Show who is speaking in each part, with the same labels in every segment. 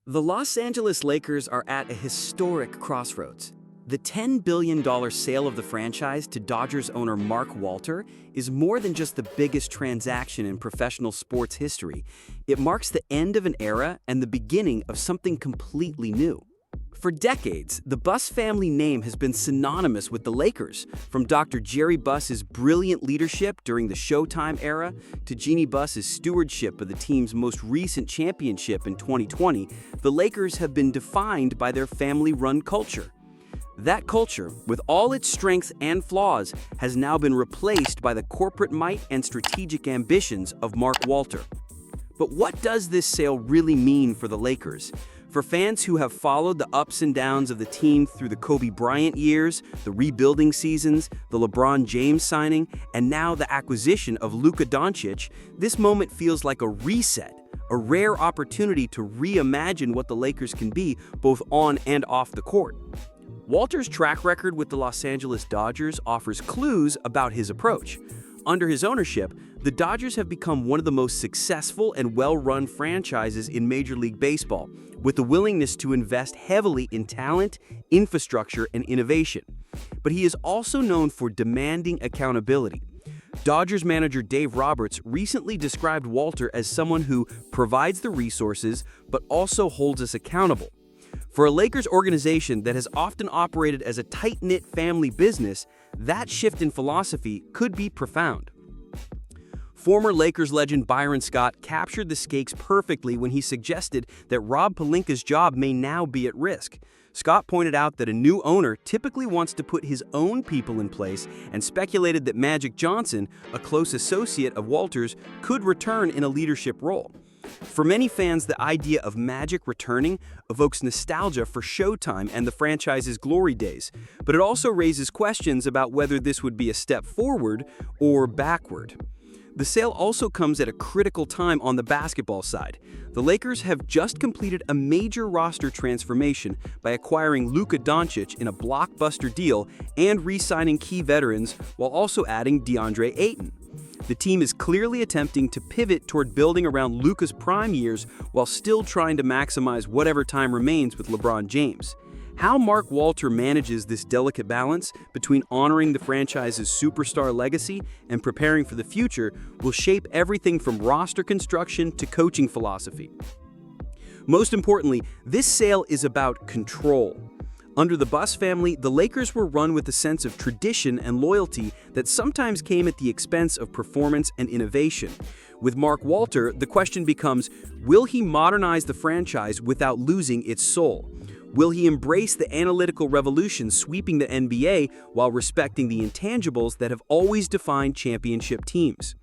Speaker 1: The Los Angeles Lakers are at a historic crossroads. The $10 billion sale of the franchise to Dodgers owner Mark Walter is more than just the biggest transaction in professional sports history. It marks the end of an era and the beginning of something completely new. For decades, the Buss family name has been synonymous with the Lakers, from Dr. Jerry Buss's brilliant leadership during the Showtime era to Jeannie Buss's stewardship of the team's most recent championship in 2020. The Lakers have been defined by their family-run culture. That culture, with all its strengths and flaws, has now been replaced by the corporate might and strategic ambitions of Mark Walter. But what does this sale really mean for the Lakers? For fans who have followed the ups and downs of the team through the Kobe Bryant years, the rebuilding seasons, the LeBron James signing, and now the acquisition of Luka Dončić, this moment feels like a reset, a rare opportunity to reimagine what the Lakers can be both on and off the court. Walter's track record with the Los Angeles Dodgers offers clues about his approach. Under his ownership, the Dodgers have become one of the most successful and well-run franchises in Major League Baseball, with the willingness to invest heavily in talent, infrastructure, and innovation. But he is also known for demanding accountability. Dodgers manager Dave Roberts recently described Walter as someone who provides the resources but also holds us accountable. For a Lakers organization that has often operated as a tight-knit family business, that shift in philosophy could be profound. Former Lakers legend Byron Scott captured the stakes perfectly when he suggested that Rob Pelinka's job may now be at risk. Scott pointed out that a new owner typically wants to put his own people in place and speculated that Magic Johnson, a close associate of Walter's, could return in a leadership role. For many fans, the idea of Magic returning evokes nostalgia for Showtime and the franchise's glory days, but it also raises questions about whether this would be a step forward or backward. The sale also comes at a critical time on the basketball side. The Lakers have just completed a major roster transformation by acquiring Luka Dončić in a blockbuster deal and re-signing key veterans while also adding DeAndre Ayton. The team is clearly attempting to pivot toward building around Luka's prime years while still trying to maximize whatever time remains with LeBron James. How Mark Walter manages this delicate balance between honoring the franchise's superstar legacy and preparing for the future will shape everything from roster construction to coaching philosophy. Most importantly, this sale is about control. Under the Buss family, the Lakers were run with a sense of tradition and loyalty that sometimes came at the expense of performance and innovation. With Mark Walter, the question becomes, will he modernize the franchise without losing its soul? Will he embrace the analytical revolution sweeping the NBA while respecting the intangibles that have always defined championship teams?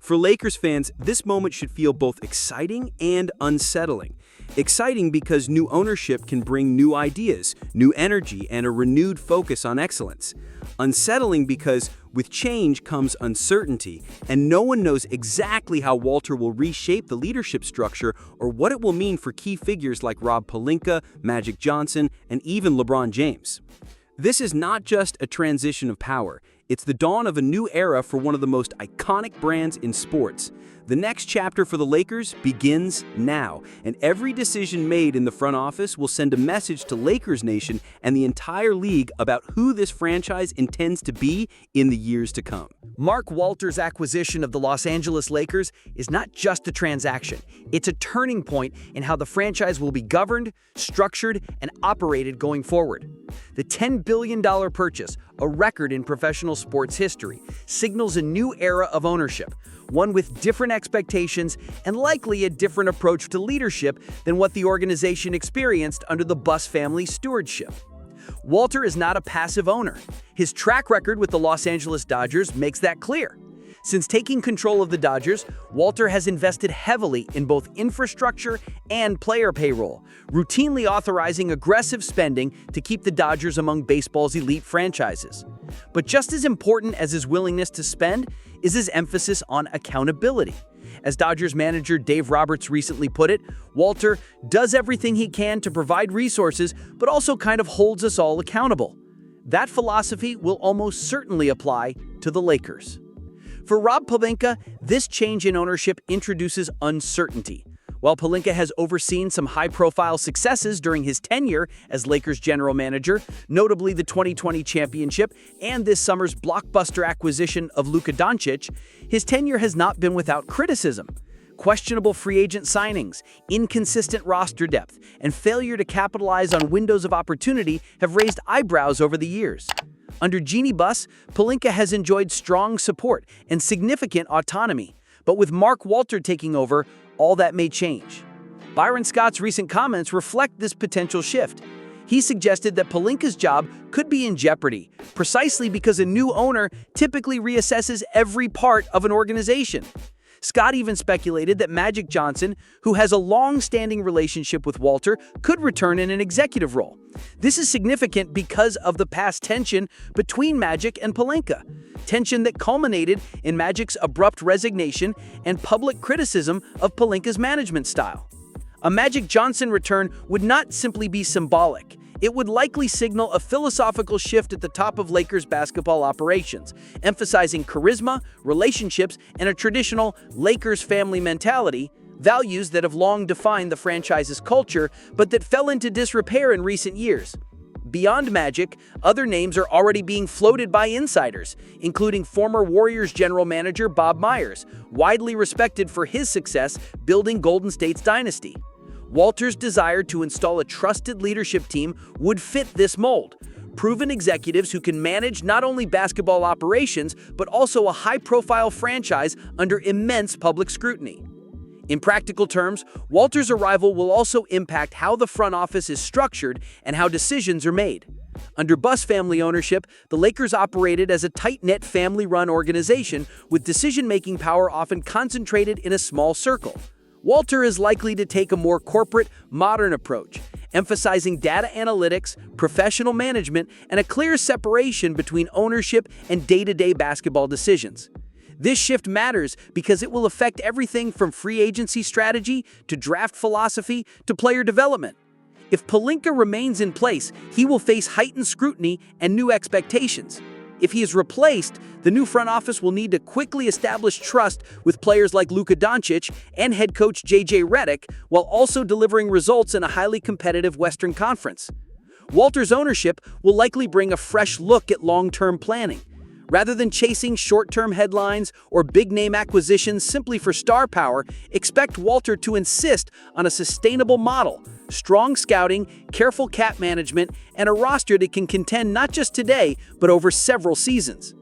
Speaker 1: For Lakers fans, this moment should feel both exciting and unsettling. Exciting because new ownership can bring new ideas, new energy, and a renewed focus on excellence. Unsettling because with change comes uncertainty, and no one knows exactly how Walter will reshape the leadership structure or what it will mean for key figures like Rob Pelinka, Magic Johnson, and even LeBron James. This is not just a transition of power. It's the dawn of a new era for one of the most iconic brands in sports. The next chapter for the Lakers begins now, and every decision made in the front office will send a message to Lakers Nation and the entire league about who this franchise intends to be in the years to come.
Speaker 2: Mark Walter's acquisition of the Los Angeles Lakers is not just a transaction. It's a turning point in how the franchise will be governed, structured, and operated going forward. The $10 billion purchase, a record in professional sports history, signals a new era of ownership, one with different expectations and likely a different approach to leadership than what the organization experienced under the Buss family stewardship. Walter is not a passive owner. His track record with the Los Angeles Dodgers makes that clear. Since taking control of the Dodgers, Walter has invested heavily in both infrastructure and player payroll, routinely authorizing aggressive spending to keep the Dodgers among baseball's elite franchises. But just as important as his willingness to spend is his emphasis on accountability. As Dodgers manager Dave Roberts recently put it, Walter does everything he can to provide resources, but also kind of holds us all accountable. That philosophy will almost certainly apply to the Lakers. For Rob Pelinka, this change in ownership introduces uncertainty. While Pelinka has overseen some high-profile successes during his tenure as Lakers general manager, notably the 2020 championship and this summer's blockbuster acquisition of Luka Dončić, his tenure has not been without criticism. Questionable free agent signings, inconsistent roster depth, and failure to capitalize on windows of opportunity have raised eyebrows over the years. Under Jeannie Buss, Pelinka has enjoyed strong support and significant autonomy, but with Mark Walter taking over, all that may change. Byron Scott's recent comments reflect this potential shift. He suggested that Pelinka's job could be in jeopardy, precisely because a new owner typically reassesses every part of an organization. Scott even speculated that Magic Johnson, who has a long-standing relationship with Walter, could return in an executive role. This is significant because of the past tension between Magic and Pelinka, tension that culminated in Magic's abrupt resignation and public criticism of Pelinka's management style. A Magic Johnson return would not simply be symbolic. It would likely signal a philosophical shift at the top of Lakers basketball operations, emphasizing charisma, relationships, and a traditional Lakers family mentality, values that have long defined the franchise's culture but that fell into disrepair in recent years. Beyond Magic, other names are already being floated by insiders, including former Warriors general manager Bob Myers, widely respected for his success building Golden State's dynasty. Walter's desire to install a trusted leadership team would fit this mold. Proven executives who can manage not only basketball operations, but also a high-profile franchise under immense public scrutiny. In practical terms, Walter's arrival will also impact how the front office is structured and how decisions are made. Under Buss family ownership, the Lakers operated as a tight-knit family-run organization with decision-making power often concentrated in a small circle. Walter is likely to take a more corporate, modern approach, emphasizing data analytics, professional management, and a clear separation between ownership and day-to-day basketball decisions. This shift matters because it will affect everything from free agency strategy to draft philosophy to player development. If Pelinka remains in place, he will face heightened scrutiny and new expectations. If he is replaced, the new front office will need to quickly establish trust with players like Luka Dončić and head coach Redick, while also delivering results in a highly competitive Western Conference. Walter's ownership will likely bring a fresh look at long-term planning. Rather than chasing short-term headlines or big-name acquisitions simply for star power, expect Walter to insist on a sustainable model, strong scouting, careful cap management, and a roster that can contend not just today, but over several seasons.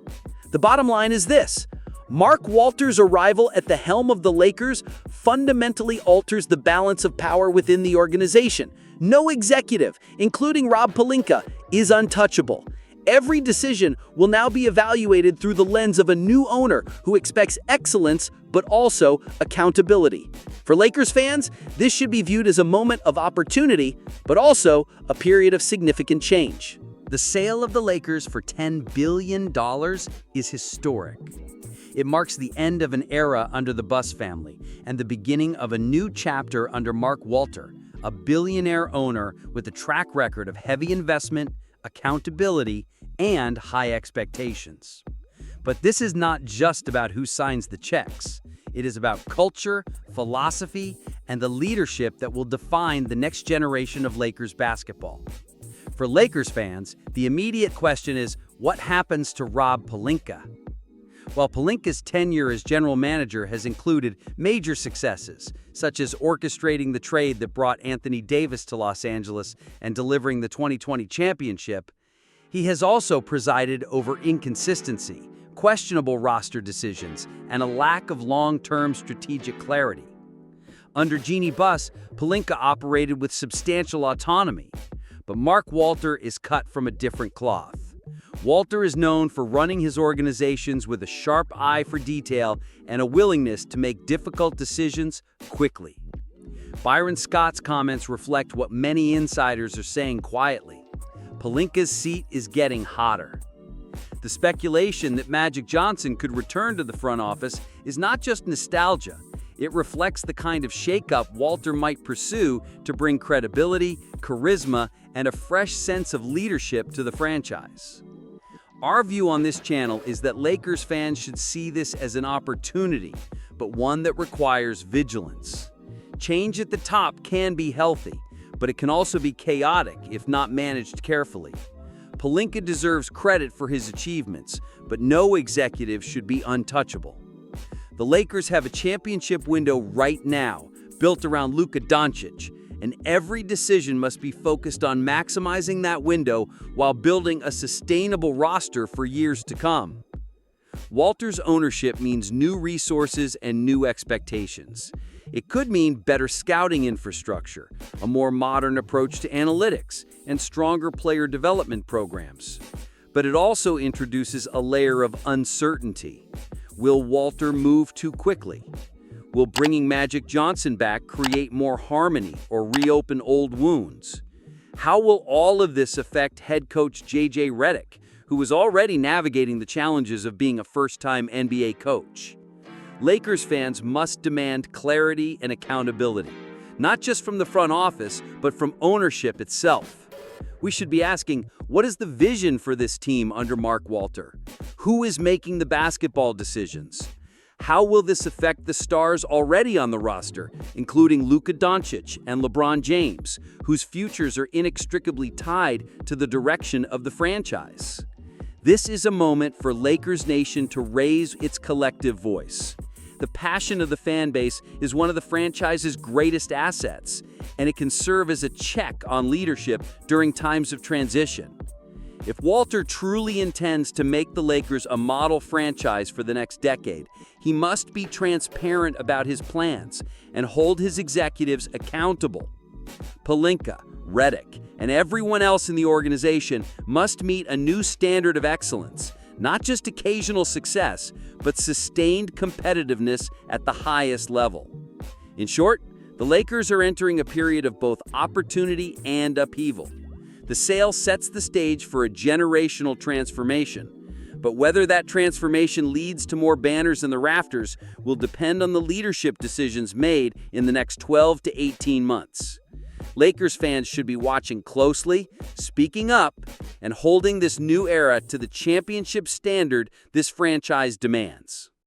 Speaker 2: The bottom line is this: Mark Walter's arrival at the helm of the Lakers fundamentally alters the balance of power within the organization. No executive, including Rob Pelinka, is untouchable. Every decision will now be evaluated through the lens of a new owner who expects excellence but also accountability. For Lakers fans, this should be viewed as a moment of opportunity, but also a period of significant change. The sale of the Lakers for $10 billion is historic. It marks the end of an era under the Buss family and the beginning of a new chapter under Mark Walter, a billionaire owner with a track record of heavy investment, accountability, and high expectations. But this is not just about who signs the checks. It is about culture, philosophy, and the leadership that will define the next generation of Lakers basketball. For Lakers fans, the immediate question is, what happens to Rob Pelinka? While Pelinka's tenure as general manager has included major successes, such as orchestrating the trade that brought Anthony Davis to Los Angeles and delivering the 2020 championship, he has also presided over inconsistency, questionable roster decisions, and a lack of long-term strategic clarity. Under Jeannie Buss, Pelinka operated with substantial autonomy, but Mark Walter is cut from a different cloth. Walter is known for running his organizations with a sharp eye for detail and a willingness to make difficult decisions quickly. Byron Scott's comments reflect what many insiders are saying quietly. Pelinka's seat is getting hotter. The speculation that Magic Johnson could return to the front office is not just nostalgia. It reflects the kind of shakeup Walter might pursue to bring credibility, charisma, and a fresh sense of leadership to the franchise. Our view on this channel is that Lakers fans should see this as an opportunity, but one that requires vigilance. Change at the top can be healthy, but it can also be chaotic if not managed carefully. Pelinka deserves credit for his achievements, but no executive should be untouchable. The Lakers have a championship window right now, built around Luka Dončić, and every decision must be focused on maximizing that window while building a sustainable roster for years to come. Walter's ownership means new resources and new expectations. It could mean better scouting infrastructure, a more modern approach to analytics, and stronger player development programs. But it also introduces a layer of uncertainty. Will Walter move too quickly? Will bringing Magic Johnson back create more harmony or reopen old wounds? How will all of this affect head coach J.J. Redick, who is already navigating the challenges of being a first-time NBA coach? Lakers fans must demand clarity and accountability, not just from the front office, but from ownership itself. We should be asking, what is the vision for this team under Mark Walter? Who is making the basketball decisions? How will this affect the stars already on the roster, including Luka Dončić and LeBron James, whose futures are inextricably tied to the direction of the franchise? This is a moment for Lakers Nation to raise its collective voice. The passion of the fan base is one of the franchise's greatest assets, and it can serve as a check on leadership during times of transition. If Walter truly intends to make the Lakers a model franchise for the next decade, he must be transparent about his plans and hold his executives accountable. Pelinka, Redick, and everyone else in the organization must meet a new standard of excellence, not just occasional success, but sustained competitiveness at the highest level. In short, the Lakers are entering a period of both opportunity and upheaval. The sale sets the stage for a generational transformation, but whether that transformation leads to more banners in the rafters will depend on the leadership decisions made in the next 12 to 18 months. Lakers fans should be watching closely, speaking up, and holding this new era to the championship standard this franchise demands.